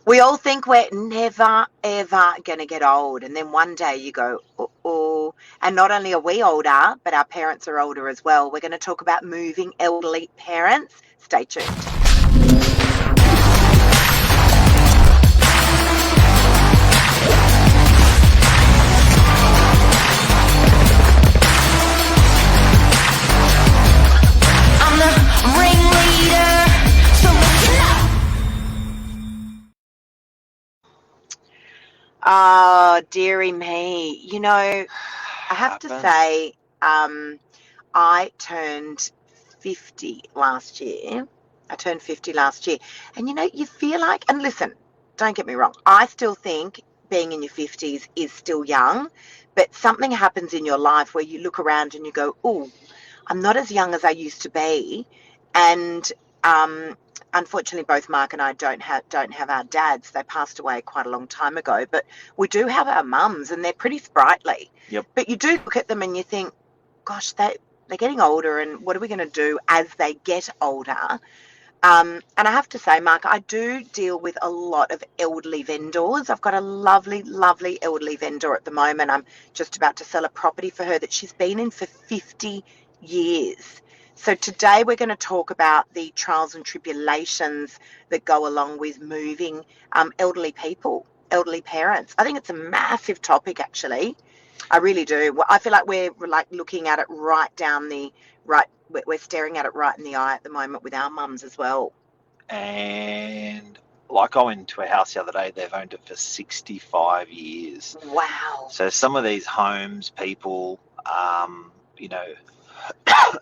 We all think we're never, ever going to get old. And then one day you go, oh. And not only are we older, but our parents are older as well. We're going to talk about moving elderly parents. Stay tuned. I'm the ringleader, so listen up. Oh, dearie me. You know, I have to say, I turned 50 last year. And you know, you feel like, and listen, don't get me wrong, I still think being in your 50s is still young, but something happens in your life where you look around and you go, oh, I'm not as young as I used to be. And unfortunately, both Mark and I don't have our dads. They passed away quite a long time ago, but we do have our mums, and they're pretty sprightly. Yep. But you do look at them and you think, gosh, they're getting older, and what are we going to do as they get older? And I have to say, Mark, I do deal with a lot of elderly vendors. I've got a lovely, lovely elderly vendor at the moment. I'm just about to sell a property for her that she's been in for 50 years. So today we're going to talk about the trials and tribulations that go along with moving elderly people, elderly parents. I think it's a massive topic, actually. I really do. I feel like we're like looking at it right down the right. We're staring at it right in the eye at the moment with our mums as well. And like I went to a house the other day, they've owned it for 65 years. Wow. So some of these homes, people, you know,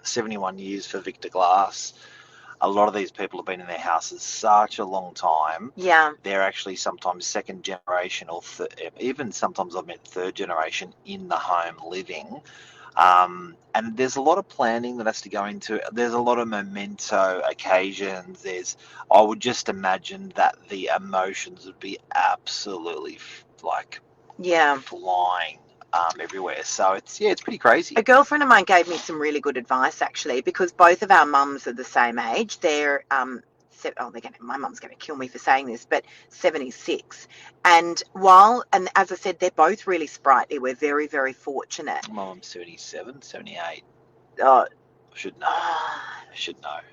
71 years for Victor Glass. A lot of these people have been in their houses such a long time. Yeah. They're actually sometimes second generation or even sometimes I've met third generation in the home living. And there's a lot of planning that has to go into it. There's a lot of memento occasions. I would just imagine that the emotions would be absolutely flying everywhere. So it's pretty crazy. A girlfriend of mine gave me some really good advice, actually, because both of our mums are the same age. They're my mum's going to kill me for saying this, but 76. And as I said, they're both really sprightly. We're very, very fortunate. My mum's 77, 78. Oh, I should know.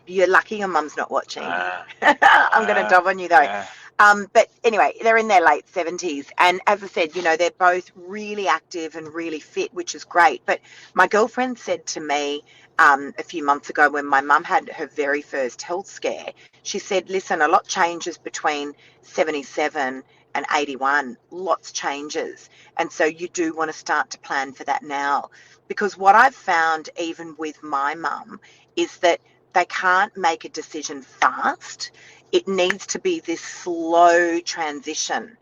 You're lucky your mum's not watching. I'm going to dob on you, though. But anyway, they're in their late 70s. And as I said, you know, they're both really active and really fit, which is great. But my girlfriend said to me a few months ago when my mum had her very first health scare, she said, listen, a lot changes between 77 and 81. Lots changes. And so you do want to start to plan for that now. Because what I've found, even with my mum, is that they can't make a decision fast. It needs to be this slow transition.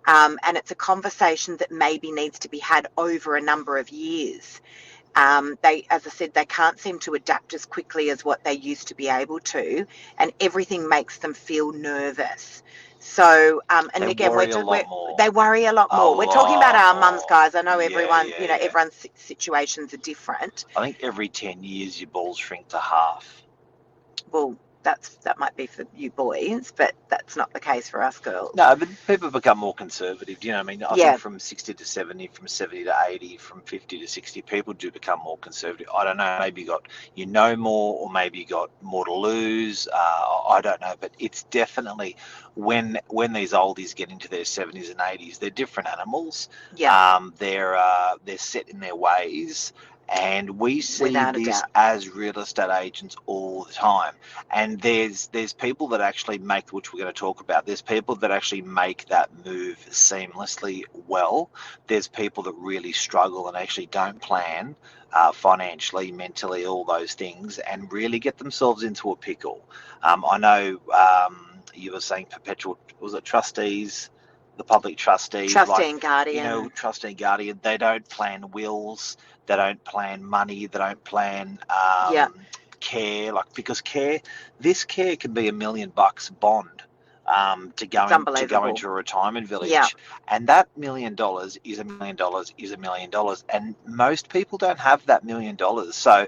And it's a conversation that maybe needs to be had over a number of years. As I said, they can't seem to adapt as quickly as what they used to be able to, and everything makes them feel nervous. So, and they again, worry they worry a lot more. We're talking about our mums, guys. I know everyone, everyone's situations are different. I think every 10 years your balls shrink to half. Well, that might be for you boys, but that's not the case for us girls. No, but people become more conservative. Do you know what I mean? I think from 60 to 70, from 70 to 80, from 50 to 60, people do become more conservative. I don't know. Maybe you know more, or maybe you got more to lose. I don't know, but it's definitely when these oldies get into their 70s and 80s, they're different animals. Yeah. They're set in their ways. And we see this as real estate agents all the time. And there's people that actually make, which we're going to talk about, there's people that actually make that move seamlessly well. There's people that really struggle and actually don't plan financially, mentally, all those things, and really get themselves into a pickle. I know you were saying perpetual, was it trustees? The public trustees, trustee and guardian. Trustee and guardian, they don't plan wills, they don't plan money, they don't plan care, because this care can be $1 million bond. to go into a retirement village. Yeah. And that $1 million is $1 million is $1 million, and most people don't have that $1 million. So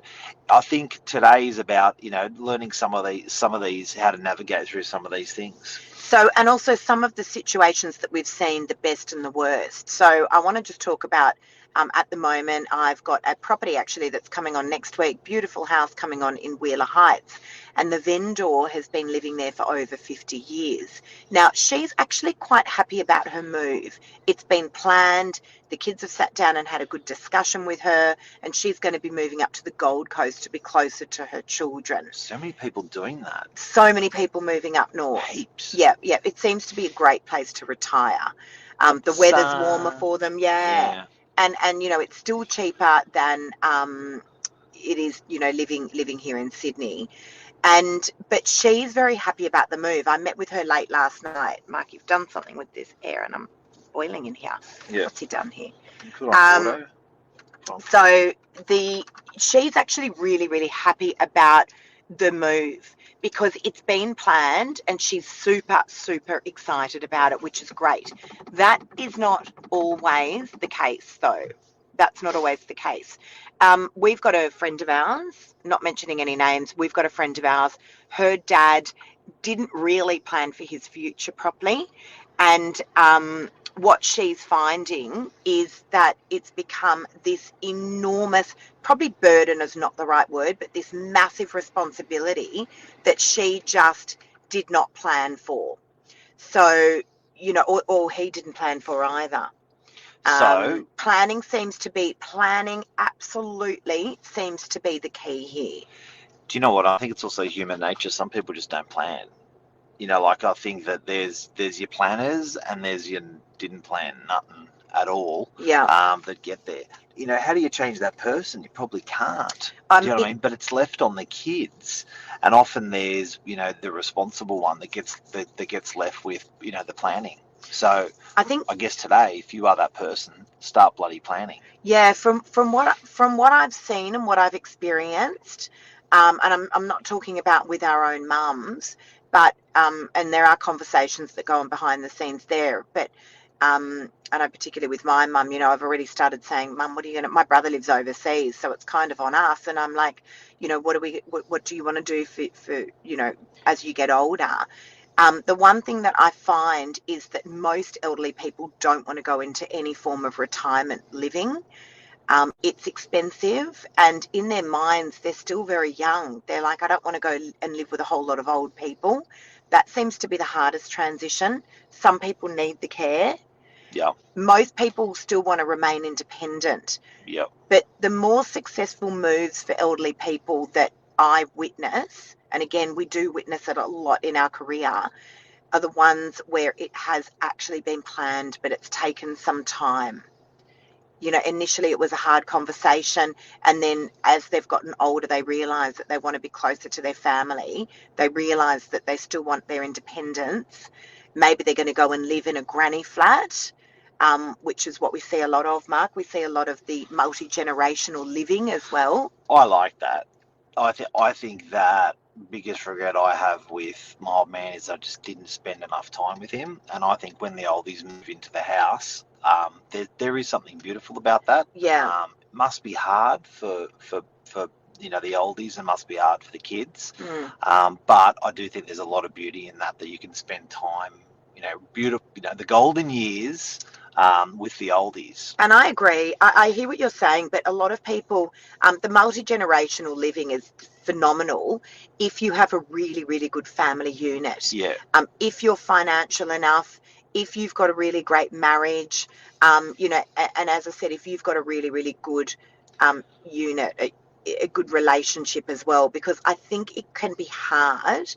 I think today is about learning some of these how to navigate through some of these things. So, and also some of the situations that we've seen, the best and the worst. So I want to just talk about, at the moment, I've got a property actually that's coming on next week, beautiful house coming on in Wheeler Heights. And the vendor has been living there for over 50 years. Now, she's actually quite happy about her move. It's been planned. The kids have sat down and had a good discussion with her, and she's going to be moving up to the Gold Coast to be closer to her children. So many people doing that. So many people moving up north. Heaps. Yeah. It seems to be a great place to retire. The weather's warmer for them, Yeah. And it's still cheaper than it is, living here in Sydney. But she's very happy about the move. I met with her late last night. Mark, you've done something with this air, and I'm boiling in here. Yeah. What's he done here? So she's actually really, really happy about the move because it's been planned, and she's super, super excited about it, which is great. That is not always the case, though. That's not always the case. We've got a friend of ours, not mentioning any names, we've got a friend of ours, her dad didn't really plan for his future properly, and what she's finding is that it's become this enormous, probably burden is not the right word, but this massive responsibility that she just did not plan for. So, or he didn't plan for either. So planning absolutely seems to be the key here. Do you know what? I think it's also human nature. Some people just don't plan. I think that there's your planners and there's your didn't plan nothing at all. Yeah. That get there. How do you change that person? You probably can't. Do you know what I mean? But it's left on the kids, and often there's the responsible one that gets left with the planning. So I guess today, if you are that person, start bloody planning. Yeah, from what I've seen and what I've experienced, and I'm not talking about with our own mums, but and there are conversations that go on behind the scenes there. But I know particularly with my mum, I've already started saying, Mum, what are you gonna? My brother lives overseas, so it's kind of on us. And I'm like, what do you want to do for as you get older? The one thing that I find is that most elderly people don't want to go into any form of retirement living. It's expensive, and in their minds, they're still very young. They're like, I don't want to go and live with a whole lot of old people. That seems to be the hardest transition. Some people need the care. Yeah. Most people still want to remain independent. Yeah. But the more successful moves for elderly people that I witness, and again, we do witness it a lot in our career, are the ones where it has actually been planned, but it's taken some time. Initially it was a hard conversation, and then as they've gotten older, they realise that they want to be closer to their family. They realise that they still want their independence. Maybe they're going to go and live in a granny flat, which is what we see a lot of, Mark. We see a lot of the multi-generational living as well. I like that. I think that biggest regret I have with my old man is I just didn't spend enough time with him. And I think when the oldies move into the house, there is something beautiful about that. Yeah. It must be hard for the oldies, and must be hard for the kids. But I do think there's a lot of beauty in that you can spend time, beautiful, the golden years with the oldies. And I agree. I hear what you're saying, but a lot of people, the multi-generational living is phenomenal if you have a really, really good family unit. Yeah. If you're financial enough, if you've got a really great marriage, and as I said, if you've got a really, really good unit, a good relationship as well, because I think it can be hard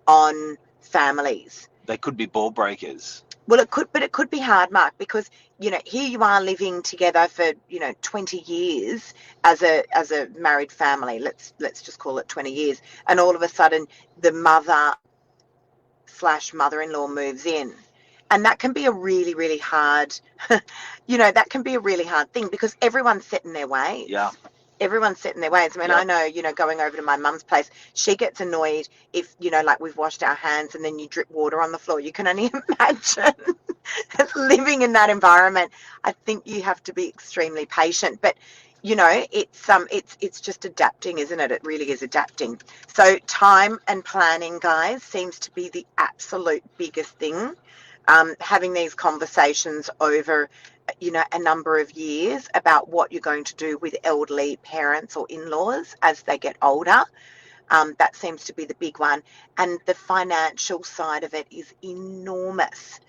on families. They could be ball breakers. Well, it could be hard, Mark, because, here you are living together for, 20 years as a married family. Let's just call it 20 years. And all of a sudden the mother/mother-in-law moves in. And that can be a really, really hard, that can be a really hard thing because everyone's set in their ways. Yeah. Everyone's set in their ways. I mean, I know, going over to my mum's place, she gets annoyed if, like we've washed our hands and then you drip water on the floor. You can only imagine living in that environment. I think you have to be extremely patient, but it's just adapting, isn't it? It really is adapting. So time and planning, guys, seems to be the absolute biggest thing. Having these conversations over a number of years about what you're going to do with elderly parents or in-laws as they get older. That seems to be the big one. And the financial side of it is enormous.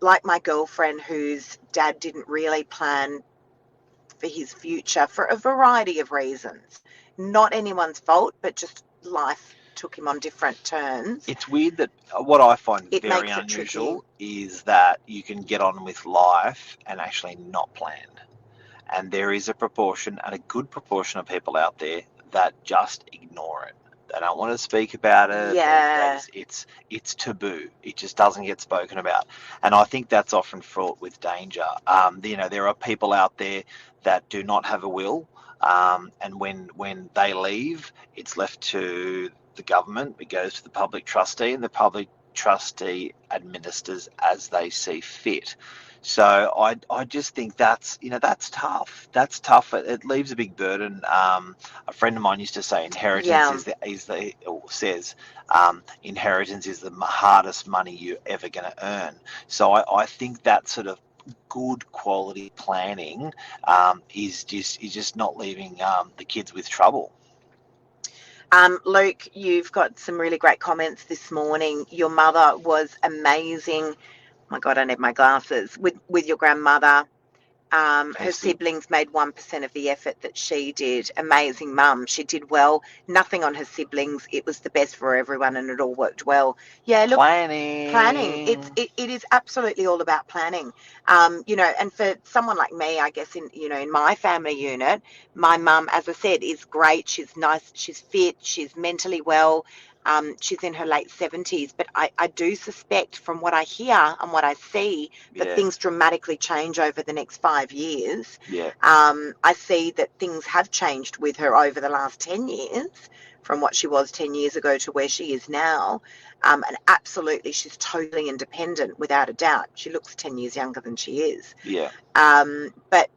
Like my girlfriend whose dad didn't really plan for his future for a variety of reasons. Not anyone's fault, but just life took him on different turns. It's weird that what I find very unusual is that you can get on with life and actually not plan. And there is a proportion, and a good proportion of people out there that just ignore it. They don't want to speak about it. Yeah. It's taboo. It just doesn't get spoken about. And I think that's often fraught with danger. There are people out there that do not have a will. And when they leave, it's left to the government. It goes to the public trustee, and the public trustee administers as they see fit. So I just think that's tough. That's tough. It leaves a big burden. A friend of mine used to say inheritance inheritance is the hardest money you're ever going to earn. So I think that sort of good quality planning is just not leaving the kids with trouble. Luke, you've got some really great comments this morning. Your mother was amazing. Oh my God, I need my glasses. With your grandmother. Her siblings made 1% of the effort that she did. Amazing mum. She did well. Nothing on her siblings. It was the best for everyone and it all worked well. Yeah, look. Planning. It is absolutely all about planning. And for someone like me, I guess in my family unit, my mum, as I said, is great. She's nice. She's fit. She's mentally well. She's in her late 70s, but I do suspect from what I hear and what I see that things dramatically change over the next 5 years. Yeah. I see that things have changed with her over the last 10 years from what she was 10 years ago to where she is now. And absolutely, she's totally independent without a doubt. She looks 10 years younger than she is. Yeah. But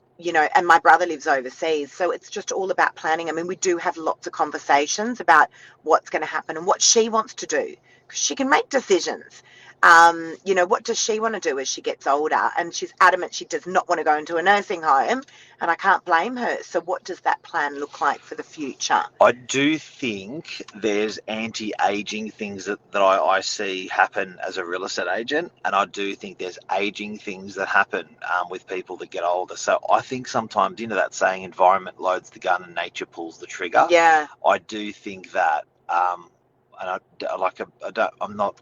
and my brother lives overseas, so it's just all about planning. I mean, we do have lots of conversations about what's going to happen and what she wants to do, because she can make decisions. What does she want to do as she gets older? And she's adamant she does not want to go into a nursing home, and I can't blame her. So what does that plan look like for the future? I do think there's anti-aging things that I see happen as a real estate agent, and I do think there's aging things that happen with people that get older. So I think sometimes, that saying, environment loads the gun and nature pulls the trigger. Yeah. I do think that, and I'm not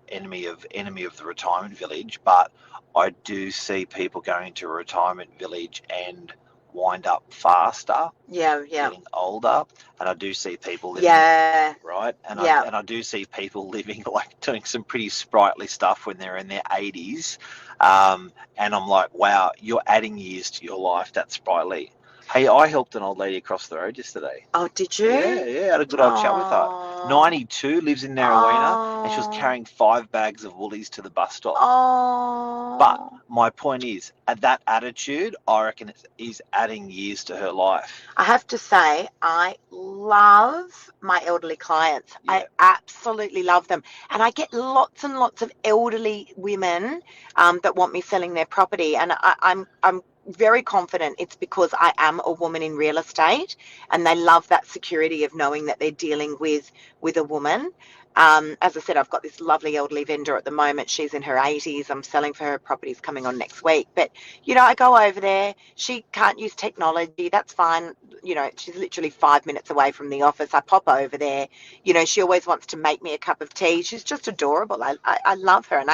enemy of the retirement village, but I do see people going to a retirement village and wind up faster, getting older, and I do see people living, right, and I do see people living, like, doing some pretty sprightly stuff when they're in their 80s, and I'm like, wow, you're adding years to your life. That's sprightly. Hey, I helped an old lady across the road yesterday. Oh, did you? Yeah, had a good old chat with her. 92, lives in Narrowena, and she was carrying 5 bags of woolies to the bus stop. Oh. But my point is, that attitude, I reckon, is adding years to her life. I have to say, I love my elderly clients. Yeah. I absolutely love them. And I get lots and lots of elderly women that want me selling their property. And I'm very confident it's because I am a woman in real estate, and they love that security of knowing that they're dealing with a woman. As I said, I've got this lovely elderly vendor at the moment. She's in her 80s. I'm selling for her. Property's coming on next week. But, I go over there. She can't use technology. That's fine. She's literally 5 minutes away from the office. I pop over there. She always wants to make me a cup of tea. She's just adorable. I love her. And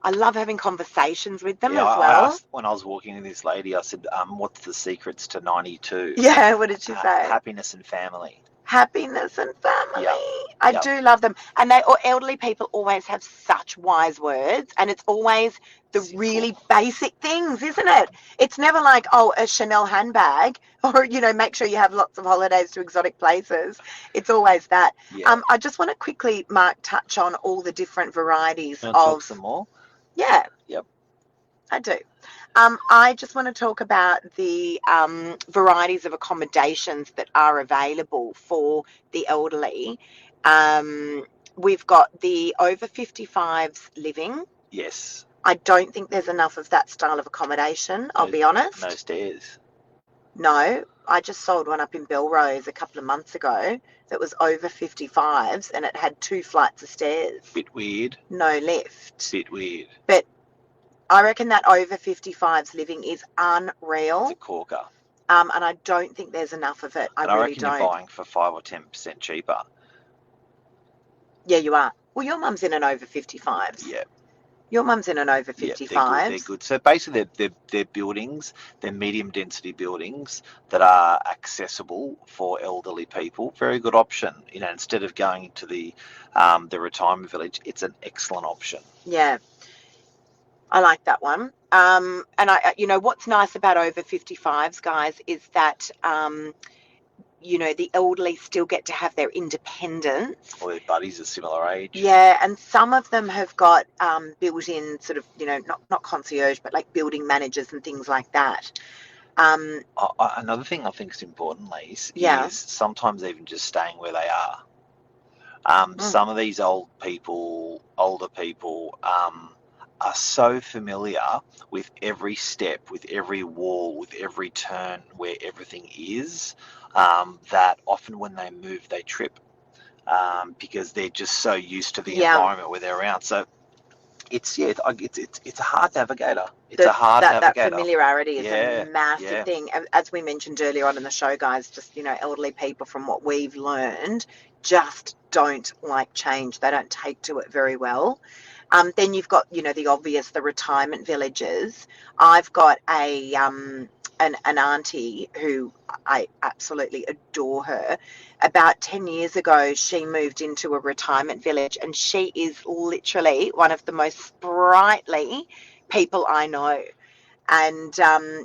I love having conversations with them as well. I asked, when I was walking with this lady, I said, what's the secrets to 92? Yeah, what did she say? Happiness and family. happiness and family. Yep. I Yep. do love them. And they, or elderly people always have such wise words, and it's always the Simple. really basic things, isn't it? It's never like, oh, a Chanel handbag, or, you know, make sure you have lots of holidays to exotic places. It's always that. Yeah. I just want to quickly, Mark, touch on all the different varieties You want to talk of. some more? Yeah. Yep. I do. I just want to talk about the varieties of accommodations that are available for the elderly. We've got the over 55s living. Yes. I don't think there's enough of that style of accommodation, I'll be honest. No stairs. No, I just sold one up in Belrose a couple of months ago that was over 55s and it had 2 flights of stairs. Bit weird. No lift. Bit weird. But I reckon that over 55s living is unreal. It's a corker. And I don't think there's enough of it. I really reckon don't. You're buying for 5 or 10% cheaper. Yeah, you are. Well, your mum's in an over 55s. Yeah. Your mum's in an over 55s. Yeah, they're good. So basically, they're buildings, they're medium density buildings that are accessible for elderly people. Very good option. You know, instead of going to the retirement village, it's an excellent option. Yeah, I like that one. And I, you know, what's nice about over 55s, guys, is that you know, the elderly still get to have their independence. Or their buddies a similar age. Yeah, and some of them have got built-in sort of, you know, not concierge, but like building managers and things like that. Another thing I think is important, Lise, is sometimes even just staying where they are. Some of these older people, are so familiar with every step, with every wall, with every turn, where everything is, that often when they move, they trip, because they're just so used to the environment where they're around. So it's a hard navigator. It's a hard navigator. That familiarity is a massive thing. As we mentioned earlier on in the show, guys, just, you know, elderly people, from what we've learned, just don't like change. They don't take to it very well. Then you've got, you know, the obvious, the retirement villages. I've got an auntie who I absolutely adore her. About 10 years ago, she moved into a retirement village, and she is literally one of the most sprightly people I know. And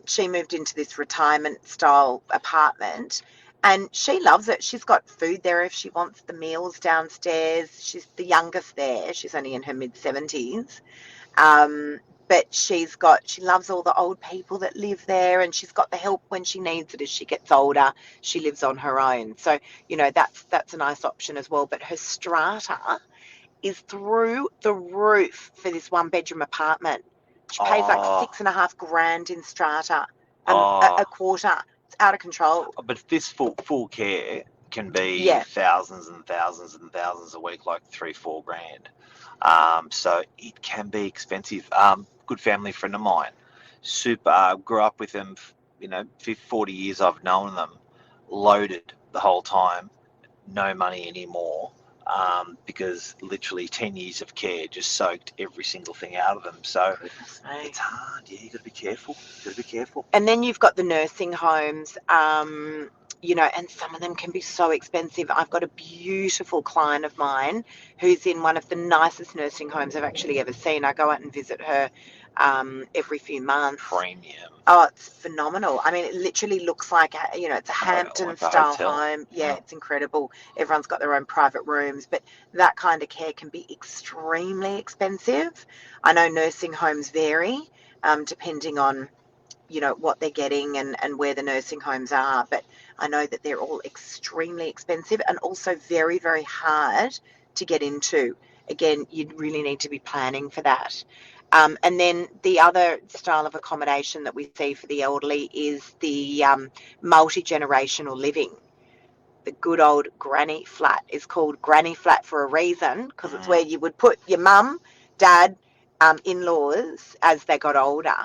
she moved into this retirement style apartment, and she loves it. She's got food there if she wants the meals downstairs. She's the youngest there. She's only in her mid-70s. But she loves all the old people that live there, and she's got the help when she needs it as she gets older. She lives on her own. So, you know, that's a nice option as well. But her strata is through the roof for this 1-bedroom apartment. She pays like $6,500 in strata, a quarter. It's out of control. But this full care can be thousands and thousands and thousands a week, like $3-4 grand. So it can be expensive. Good family friend of mine, grew up with them, you know, 40 years I've known them, loaded the whole time, no money anymore, because literally 10 years of care just soaked every single thing out of them. So it's hard. Yeah, you got to be careful. And then you've got the nursing homes, you know, and some of them can be so expensive. I've got a beautiful client of mine who's in one of the nicest nursing homes I've actually ever seen. I go out and visit her every few months. Premium. Oh, it's phenomenal. I mean, it literally looks like, you know, it's a Hampton-style home. Yeah, it's incredible. Everyone's got their own private rooms, but that kind of care can be extremely expensive. I know nursing homes vary depending on, you know, what they're getting and where the nursing homes are, but I know that they're all extremely expensive and also very, very hard to get into. Again, you'd really need to be planning for that. And then the other style of accommodation that we see for the elderly is the multi-generational living. The good old granny flat is called granny flat for a reason, because it's where you would put your mum, dad, in-laws as they got older.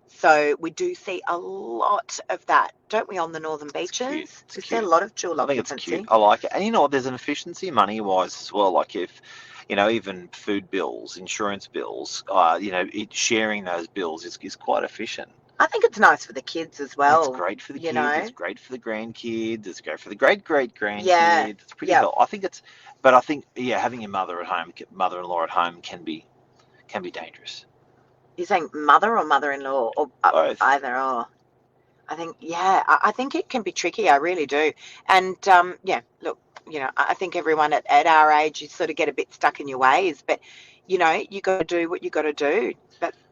So we do see a lot of that, don't we, on the northern beaches? We see a lot of dual occupancy. I think it's cute. I like it. And you know what, there's an efficiency money-wise as well. Like if, you know, even food bills, insurance bills, you know, sharing those bills is quite efficient. I think it's nice for the kids as well. It's great for the kids. It's great for the grandkids. It's great for the great-great-grandkids. Yeah. It's pretty helpful. I think having your mother-in-law at home can be dangerous. You're saying mother or mother-in-law, or Both. either or? I think, I think it can be tricky. I really do. And look, I think everyone at our age, you sort of get a bit stuck in your ways, but you got to do what you got to do.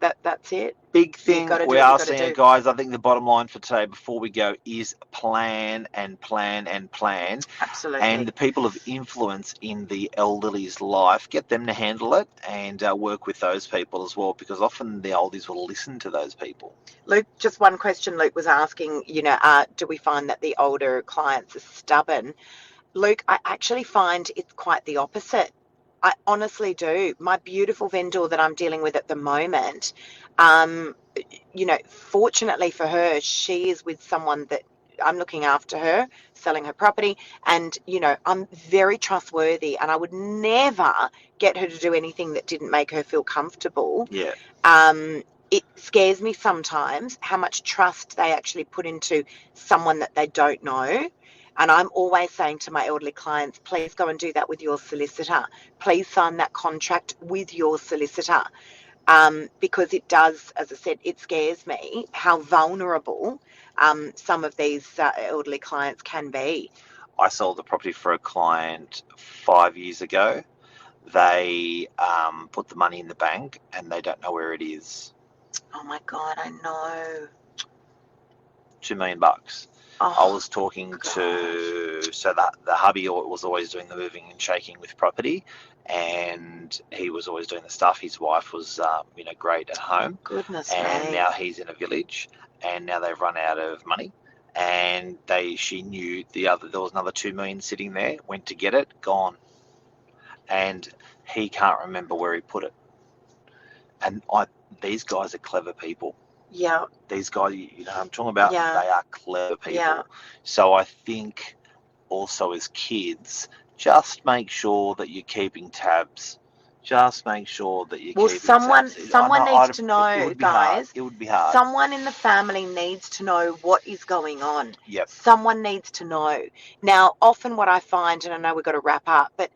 That's it. Big thing we are seeing, guys. I think the bottom line for today, before we go, is plan and plan and plan. Absolutely. And the people of influence in the elderly's life, get them to handle it, and work with those people as well, because often the oldies will listen to those people. Luke, just one question Luke was asking, do we find that the older clients are stubborn? Luke, I actually find it's quite the opposite. I honestly do. My beautiful vendor that I'm dealing with at the moment, fortunately for her, she is with someone that I'm looking after her, selling her property, and, I'm very trustworthy, and I would never get her to do anything that didn't make her feel comfortable. Yeah. It scares me sometimes how much trust they actually put into someone that they don't know. And I'm always saying to my elderly clients, please go and do that with your solicitor. Please sign that contract with your solicitor. Because it does, as I said, it scares me how vulnerable some of these elderly clients can be. I sold a property for a client 5 years ago. They put the money in the bank and they don't know where it is. Oh my God, I know. $2 million. Oh, I was talking to, so that the hubby was always doing the moving and shaking with property, and he was always doing the stuff. His wife was, great at home. Goodness and me. Now he's in a village, and now they've run out of money. And she knew there was another 2 million sitting there. Went to get it, gone, and he can't remember where he put it. And these guys are clever people. Yeah. These guys, I'm talking about, they are clever people. Yeah. So I think also as kids, just make sure that you're keeping tabs. Just make sure that you're keeping tabs. Someone needs to know, guys. It would be hard. Someone in the family needs to know what is going on. Yep. Someone needs to know. Now, often what I find, and I know we've got to wrap up, but,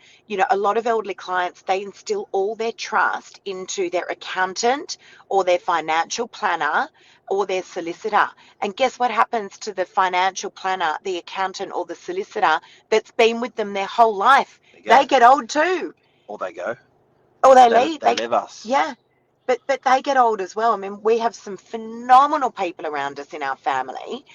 a lot of elderly clients, they instill all their trust into their accountant or their financial planner or their solicitor. And guess what happens to the financial planner, the accountant, or the solicitor that's been with them their whole life? They get old too. Or they go. Or they leave. They leave us. Yeah. But they get old as well. I mean, we have some phenomenal people around us in our family,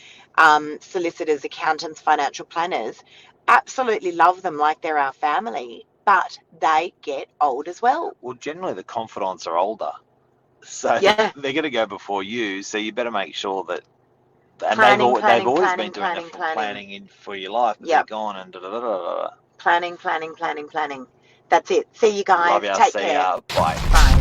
solicitors, accountants, financial planners. Absolutely love them like they're our family, but they get old as well. Well, generally the confidants are older. So they're going to go before you, so you better make sure that, and they've always been doing the planning in for your life, but they're gone and Planning. That's it. See you guys. Love you. Take See care. ya. Bye. Bye.